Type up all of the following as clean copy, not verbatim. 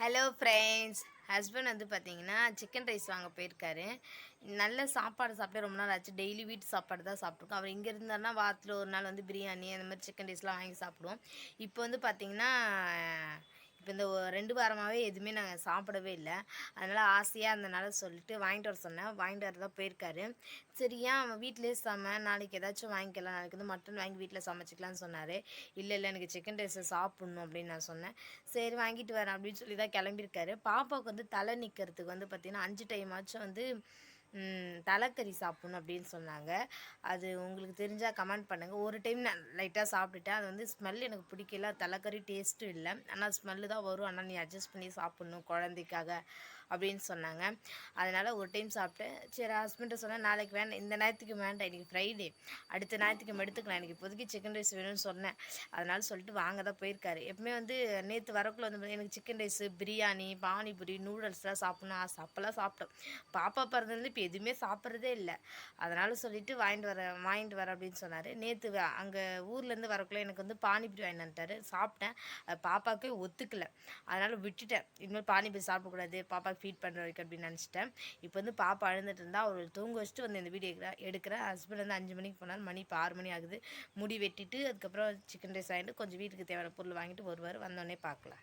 Hello friends. Husband வந்து பார்த்தீங்கன்னா chicken rice வாங்க போயிருக்காரு. நல்ல சாப்பாடு சாப்பிட்டு ரொம்ப நாள் ஆச்சு. டெய்லி வீட்டு சாப்பாடு தான் சாப்பிட்ருக்கோம். அவர் இங்கே இருந்தாருன்னா வாரத்தில் ஒரு நாள் வந்து பிரியாணி அந்த மாதிரி சிக்கன் ரைஸ்லாம் வாங்கி சாப்பிடுவோம். இப்போ வந்து பார்த்தீங்கன்னா இப்போ இந்த 2 வாரமாகவே எதுவுமே நாங்கள் சாப்பிடவே இல்லை. அதனால் ஆசையாக இருந்தனால சொல்லிட்டு வாங்கிட்டு வர சொன்னேன். வாங்கிட்டு வர தான் போயிருக்காரு. சரி ஏன் அவன் வீட்டிலேயே நாளைக்கு ஏதாச்சும் வாங்கிக்கலாம், நாளைக்கு வந்து மட்டன் வாங்கி வீட்டில் சமைச்சிக்கலான்னு சொன்னார். இல்லை எனக்கு சிக்கன் ரைஸை சாப்பிட்ணும் அப்படின்னு நான் சொன்னேன். சரி வாங்கிட்டு வரேன் அப்படின்னு சொல்லி தான் கிளம்பியிருக்காரு. பாப்பாவுக்கு வந்து தலை நிற்கிறதுக்கு வந்து பார்த்திங்கன்னா 5 டைமாச்சும் வந்து தலைக்கறி சாப்பிட்ணும் அப்படின்னு சொன்னாங்க. அது உங்களுக்கு தெரிஞ்சால் கமெண்ட் பண்ணுங்கள். ஒரு டைம் நான் லைட்டாக சாப்பிட்டுட்டேன். அது வந்து ஸ்மெல் எனக்கு பிடிக்கல. தலைக்கறி டேஸ்ட்டும் இல்லை. ஆனால் ஸ்மெல்லு தான் வரும். ஆனால் நீ அட்ஜஸ்ட் பண்ணி சாப்பிட்ணும் குழந்தைக்காக அப்படின்னு சொன்னாங்க. அதனால் ஒரு டைம் சாப்பிட்டேன். சரி ஹஸ்பண்ட்டை சொன்னேன், நாளைக்கு வேண்டாம், இந்த நேரத்துக்கு வேண்டாம், இன்றைக்கி ஃப்ரைடே, அடுத்த நேரத்துக்கு எடுத்துக்கலாம், எனக்கு இப்போதைக்கு சிக்கன் ரைஸ் வேணும்னு சொன்னேன். அதனால் சொல்லிட்டு வாங்க தான் போயிருக்காரு. எப்பவுமே வந்து நேற்று வரக்குள்ள வந்து எனக்கு சிக்கன் ரைஸு, பிரியாணி, பானிபூரி, நூடுல்ஸ்லாம் சாப்பிட்ணும் ஆசை. அப்போல்லாம் சாப்பிட்டோம். பாப்பா பிறந்ததுலேருந்து இப்போ எதுவுமே சாப்பிட்றதே இல்லை. அதனால் சொல்லிட்டு வாங்கிட்டு வரேன் அப்படின்னு சொன்னார். நேற்று அங்கே ஊர்லேருந்து வரக்குள்ள எனக்கு வந்து பானிபூரி வாங்கிட்டு வந்துட்டார். சாப்பிட்டேன். பாப்பாவுக்கே ஒத்துக்கலை. அதனால் விட்டுட்டேன். இனிமேல் பானிபூரி சாப்பிடக்கூடாது, பாப்பாவுக்கு ஃபீட் பண்ணுற வரைக்கும் அப்படின்னு நினச்சிட்டேன். இப்போ வந்து பாப்பா அழுந்துட்டு இருந்தால் அவர் தூங்க வச்சுட்டு வந்து இந்த வீடியோ எடுக்கிறேன். ஹஸ்பண்ட் வந்து 5 மணிக்கு போனார். மணி இப்போ 6 மணி ஆகுது. முடி வெட்டிட்டு அதுக்கப்புறம் சிக்கன் ரைஸ் வாங்கிட்டு கொஞ்சம் வீட்டுக்கு தேவையான பொருள் வாங்கிட்டு வருவார். வந்தோடனே பார்க்கலாம்.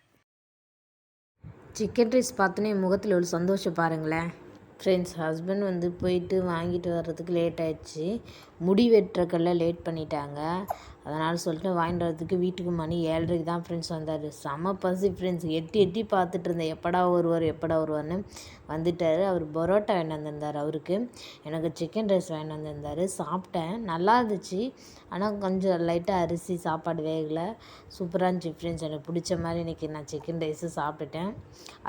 சிக்கன் ரைஸ் பார்த்தோன்னே முகத்தில் ஒரு சந்தோஷம் பாருங்களேன். ஃப்ரெண்ட்ஸ், ஹஸ்பண்ட் வந்து போயிட்டு வாங்கிட்டு வர்றதுக்கு லேட் ஆகிடுச்சு. முடி வெட்டுறக்கெல்லாம் லேட் பண்ணிட்டாங்க. அதனால் சொல்லிட்டு வாங்கிட்டு வரதுக்கு வீட்டுக்கு மணி 7:30 தான் ஃப்ரெண்ட்ஸ் வந்தார். செம பசி ஃப்ரெண்ட்ஸ். எட்டி பார்த்துட்டு இருந்தேன், எப்படா வருவார்னு. வந்துட்டார். அவர் பரோட்டா வாங்கிட்டு வந்திருந்தார். அவருக்கு எனக்கு சிக்கன் ரைஸ் வாங்கிட்டு வந்திருந்தார். சாப்பிட்டேன், நல்லா இருந்துச்சு. ஆனால் கொஞ்சம் லைட்டாக அரிசி சாப்பாடு வேகலை. சூப்பராக இருந்துச்சு ஃப்ரெண்ட்ஸ். எனக்கு பிடிச்ச மாதிரி இன்றைக்கி நான் சிக்கன் ரைஸு சாப்பிட்டுட்டேன்.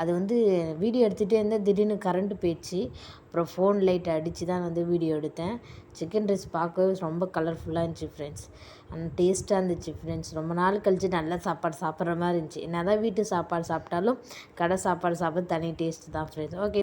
அது வந்து வீடியோ எடுத்துகிட்டே இருந்தேன், திடீர்னு கரண்ட்டு போயிடுச்சு. அப்புறம் ஃபோன் லைட் அடித்து தான் வந்து வீடியோ எடுத்தேன். சிக்கன் ரைஸ் பார்க்கவே ரொம்ப கலர்ஃபுல்லாக இருந்துச்சு ஃப்ரெண்ட்ஸ். அந்த டேஸ்ட்டாக இருந்துச்சு ஃப்ரெண்ட்ஸ். ரொம்ப நாள் கழித்து நல்ல சாப்பாடு சாப்பிட்ற மாதிரி இருந்துச்சு. என்ன தான் வீட்டு சாப்பாடு சாப்பிட்டாலும் கடை சாப்பாடு சாப்பிட்றது தனி டேஸ்ட்டு தான் ஃப்ரெண்ட்ஸ். ஓகே.